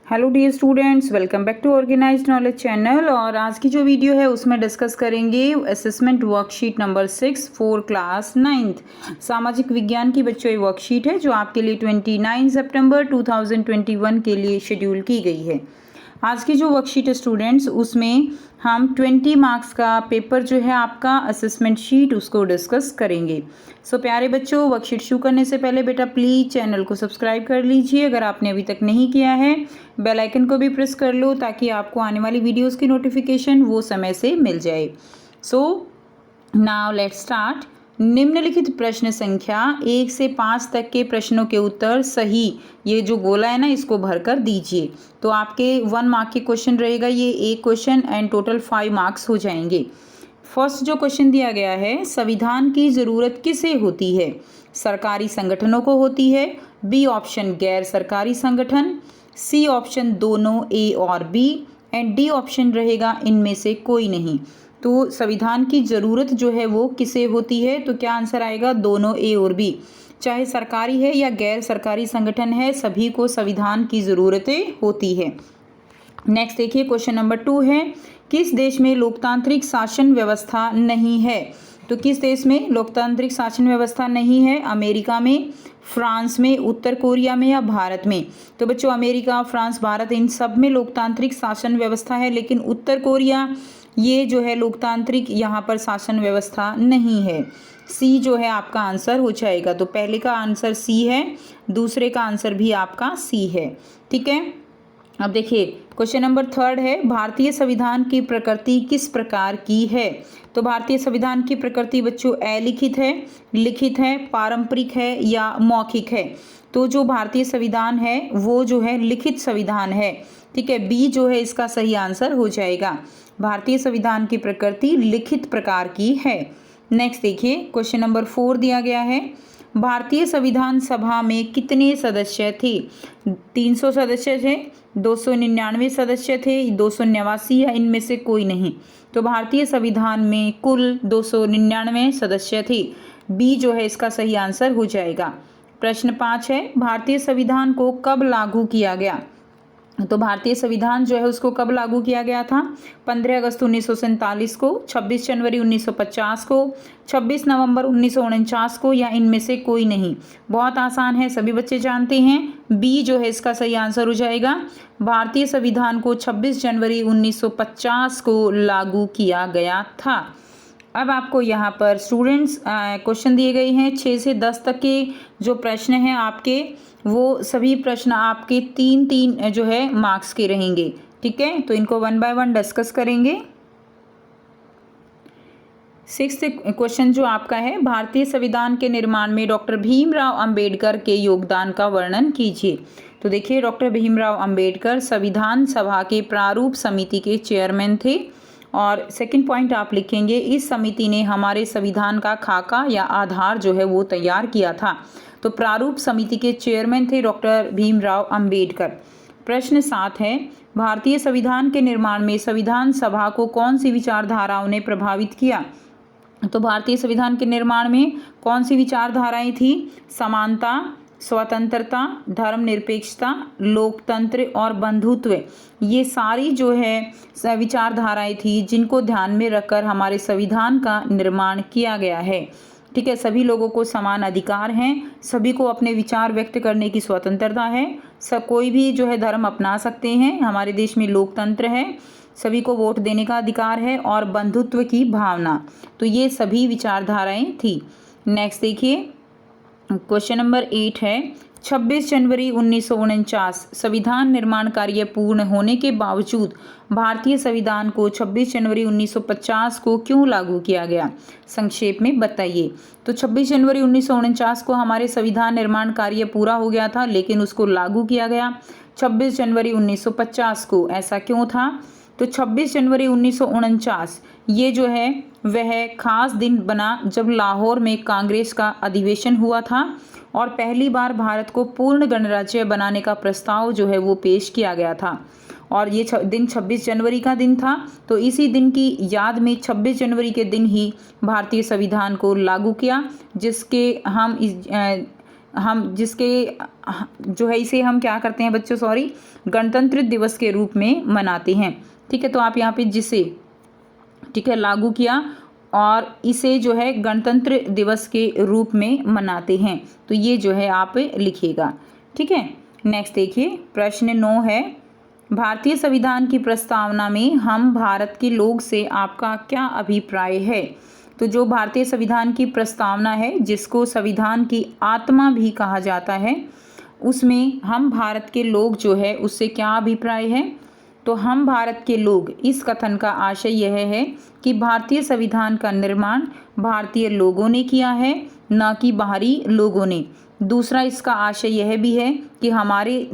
Hello dear students, welcome back to organised knowledge channel. और आज की जो वीडियो है उसमें डिस्कस करेंगे assessment worksheet number 6 for class 9th। सामाजिक विज्ञान की बच्चों ये वर्कशीट है जो आपके लिए 29 सितंबर 2021 के लिए शेड्यूल की गई है। आज की जो वर्कशीट है स्टूडेंट्स, उसमें हम 20 मार्क्स का पेपर जो है आपका असेसमेंट शीट उसको डिस्कस करेंगे। सो प्यारे बच्चों, वर्कशीट शुरू करने से पहले बेटा प्लीज़ चैनल को सब्सक्राइब कर लीजिए अगर आपने अभी तक नहीं किया है। बेल आइकन को भी प्रेस कर लो ताकि आपको आने वाली वीडियोस की नोटिफिकेशन वो समय से मिल जाए। So now let's start. निम्नलिखित प्रश्न संख्या 1 से 5 तक के प्रश्नों के उत्तर सही, ये जो गोला है ना, इसको भरकर दीजिए। तो आपके 1 मार्क के क्वेश्चन रहेगा, ये एक क्वेश्चन एंड टोटल 5 मार्क्स हो जाएंगे। फर्स्ट जो क्वेश्चन दिया गया है, संविधान की ज़रूरत किसे होती है? सरकारी संगठनों को होती है। बी ऑप्शन गैर सरकारी संगठन, सी ऑप्शन दोनों ए और बी, एंड डी ऑप्शन रहेगा इनमें से कोई नहीं। तो संविधान की ज़रूरत जो है वो किसे होती है? तो क्या आंसर आएगा? दोनों ए और बी। चाहे सरकारी है या गैर सरकारी संगठन है, सभी को संविधान की ज़रूरतें होती है। नेक्स्ट देखिए, क्वेश्चन नंबर 2 है, किस देश में लोकतांत्रिक शासन व्यवस्था नहीं है? तो किस देश में लोकतांत्रिक शासन व्यवस्था नहीं है? अमेरिका में, फ्रांस में, उत्तर कोरिया में या भारत में? तो बच्चों अमेरिका, फ्रांस, भारत इन सब में लोकतांत्रिक शासन व्यवस्था है, लेकिन उत्तर कोरिया ये जो है लोकतांत्रिक यहाँ पर शासन व्यवस्था नहीं है। सी जो है आपका आंसर हो जाएगा। तो पहले का आंसर सी है, दूसरे का आंसर भी आपका सी है। ठीक है, अब देखिए क्वेश्चन नंबर 3 है, भारतीय संविधान की प्रकृति किस प्रकार की है? तो भारतीय संविधान की प्रकृति बच्चों अलिखित है, लिखित है, पारंपरिक है या मौखिक है? तो जो भारतीय संविधान है वो जो है लिखित संविधान है। ठीक है, बी जो है इसका सही आंसर हो जाएगा। भारतीय संविधान की प्रकृति लिखित प्रकार की है। नेक्स्ट देखिए, क्वेश्चन नंबर 4 दिया गया है, भारतीय संविधान सभा में कितने सदस्य थे? 300 सदस्य थे, 299 सदस्य थे, 289 या इनमें से कोई नहीं? तो भारतीय संविधान में कुल 299 सदस्य थे। बी जो है इसका सही आंसर हो जाएगा। प्रश्न 5 है, भारतीय संविधान को कब लागू किया गया? तो भारतीय संविधान जो है उसको कब लागू किया गया था? 15 अगस्त 1947 को, 26 जनवरी 1950 को, 26 नवंबर 1949 को या इनमें से कोई नहीं? बहुत आसान है, सभी बच्चे जानते हैं। बी जो है इसका सही आंसर हो जाएगा। भारतीय संविधान को 26 जनवरी 1950 को लागू किया गया था। अब आपको यहाँ पर स्टूडेंट्स क्वेश्चन दिए गए हैं 6 से 10 तक के जो प्रश्न हैं आपके, वो सभी प्रश्न आपके 3-3 जो है मार्क्स के रहेंगे। ठीक है, तो इनको 1 बाय 1 डिस्कस करेंगे। 6th क्वेश्चन जो आपका है, भारतीय संविधान के निर्माण में डॉक्टर भीमराव अंबेडकर के योगदान का वर्णन कीजिए। तो देखिए, डॉक्टर भीमराव अंबेडकर संविधान सभा के प्रारूप समिति के चेयरमैन थे। और सेकंड पॉइंट आप लिखेंगे, इस समिति ने हमारे संविधान का खाका या आधार जो है वो तैयार किया था। तो प्रारूप समिति के चेयरमैन थे डॉक्टर भीमराव अंबेडकर। प्रश्न 7 है, भारतीय संविधान के निर्माण में संविधान सभा को कौन सी विचारधाराओं ने प्रभावित किया? तो भारतीय संविधान के निर्माण में कौन सी विचारधाराएं थी? समानता, स्वतंत्रता, धर्मनिरपेक्षता, लोकतंत्र और बंधुत्व, ये सारी जो है विचारधाराएं थी जिनको ध्यान में रखकर हमारे संविधान का निर्माण किया गया है। ठीक है, सभी लोगों को समान अधिकार हैं, सभी को अपने विचार व्यक्त करने की स्वतंत्रता है, सब कोई भी जो है धर्म अपना सकते हैं, हमारे देश में लोकतंत्र है, सभी को वोट देने का अधिकार है और बंधुत्व की भावना। तो ये सभी विचारधाराएं थी। नेक्स्ट देखिए, क्वेश्चन नंबर 8 है, 26 जनवरी 1949 संविधान निर्माण कार्य पूर्ण होने के बावजूद भारतीय संविधान को 26 जनवरी 1950 को क्यों लागू किया गया? संक्षेप में बताइए। तो 26 जनवरी 1949 को हमारे संविधान निर्माण कार्य पूरा हो गया था, लेकिन उसको लागू किया गया 26 जनवरी 1950 को। ऐसा क्यों था? तो 26 जनवरी 1949 ये जो है वह खास दिन बना जब लाहौर में कांग्रेस का अधिवेशन हुआ था और पहली बार भारत को पूर्ण गणराज्य बनाने का प्रस्ताव जो है वो पेश किया गया था। और ये दिन 26 जनवरी का दिन था। तो इसी दिन की याद में 26 जनवरी के दिन ही भारतीय संविधान को लागू किया, जिसके हम हम जिसके जो है इसे हम क्या करते हैं बच्चों, सॉरी, गणतंत्र दिवस के रूप में मनाते हैं। ठीक है, तो आप यहाँ पे जिसे, ठीक है, लागू किया और इसे जो है गणतंत्र दिवस के रूप में मनाते हैं, तो ये जो है आप लिखिएगा। ठीक है, नेक्स्ट देखिए प्रश्न 9 है, भारतीय संविधान की प्रस्तावना में हम भारत के लोग से आपका क्या अभिप्राय है। तो जो भारतीय संविधान की प्रस्तावना है, जिसको संविधान की आत्मा भी कहा जाता है, उसमें हम भारत के लोग जो है उससे क्या अभिप्राय है। तो हम भारत के लोग, इस कथन का आशय यह है कि भारतीय संविधान का निर्माण भारतीय लोगों ने किया है, न कि बाहरी लोगों ने। दूसरा इसका आशय यह भी है कि हमारे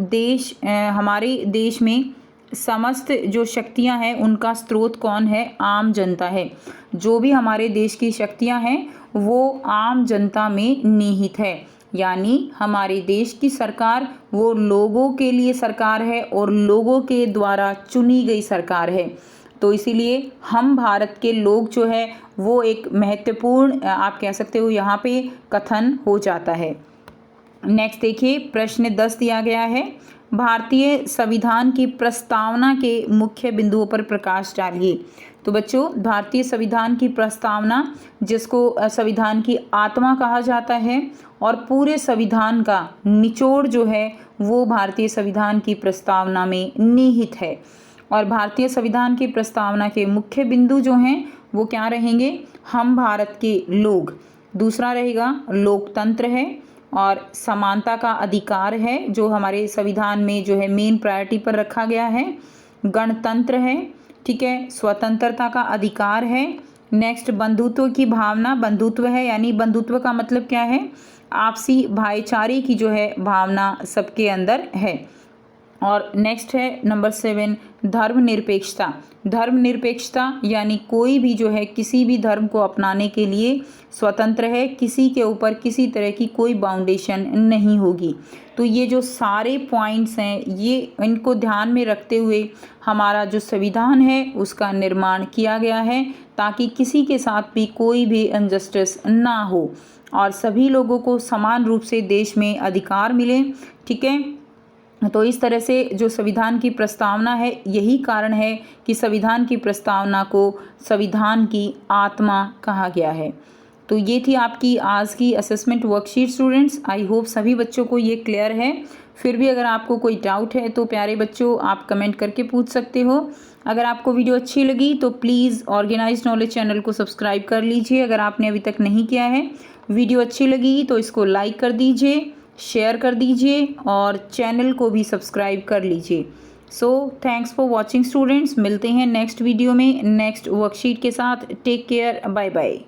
देश में समस्त जो शक्तियां हैं उनका स्रोत कौन है, आम जनता है। जो भी हमारे देश की शक्तियां हैं वो आम जनता में निहित है, यानी हमारे देश की सरकार वो लोगों के लिए सरकार है और लोगों के द्वारा चुनी गई सरकार है। तो इसीलिए हम भारत के लोग जो है वो एक महत्वपूर्ण, आप कह सकते हो, यहाँ पे कथन हो जाता है। नेक्स्ट देखिए प्रश्न 10 दिया गया है, भारतीय संविधान की प्रस्तावना के मुख्य बिंदुओं पर प्रकाश डालिए। तो बच्चों, भारतीय संविधान की प्रस्तावना, जिसको संविधान की आत्मा कहा जाता है, और पूरे संविधान का निचोड़ जो है वो भारतीय संविधान की प्रस्तावना में निहित है। और भारतीय संविधान की प्रस्तावना के मुख्य बिंदु जो हैं वो क्या रहेंगे, हम भारत के लोग, दूसरा रहेगा लोकतंत्र है और समानता का अधिकार है जो हमारे संविधान में जो है मेन प्रायोरिटी पर रखा गया है, गणतंत्र है, ठीक है, स्वतंत्रता का अधिकार है। नेक्स्ट बंधुत्व की भावना, बंधुत्व है, यानी बंधुत्व का मतलब क्या है, आपसी भाईचारे की जो है भावना सबके अंदर है। और नेक्स्ट है नंबर 7 धर्मनिरपेक्षता। धर्मनिरपेक्षता यानी कोई भी जो है किसी भी धर्म को अपनाने के लिए स्वतंत्र है, किसी के ऊपर किसी तरह की कोई बाउंडेशन नहीं होगी। तो ये जो सारे पॉइंट्स हैं, ये इनको ध्यान में रखते हुए हमारा जो संविधान है उसका निर्माण किया गया है, ताकि किसी के साथ भी कोई भी इनजस्टिस ना हो और सभी लोगों को समान रूप से देश में अधिकार मिले। ठीक है, तो इस तरह से जो संविधान की प्रस्तावना है, यही कारण है कि संविधान की प्रस्तावना को संविधान की आत्मा कहा गया है। तो ये थी आपकी आज की assessment worksheet students. I hope सभी बच्चों को ये क्लियर है। फिर भी अगर आपको कोई डाउट है तो प्यारे बच्चों आप कमेंट करके पूछ सकते हो। अगर आपको वीडियो अच्छी लगी तो प्लीज़ ऑर्गेनाइज्ड नॉलेज चैनल को सब्सक्राइब कर लीजिए अगर आपने अभी तक नहीं किया है। वीडियो अच्छी लगी तो इसको लाइक कर दीजिए, शेयर कर दीजिए और चैनल को भी सब्सक्राइब कर लीजिए। So thanks for watching students. मिलते हैं नेक्स्ट वीडियो में नेक्स्ट वर्कशीट के साथ। Take care, bye bye.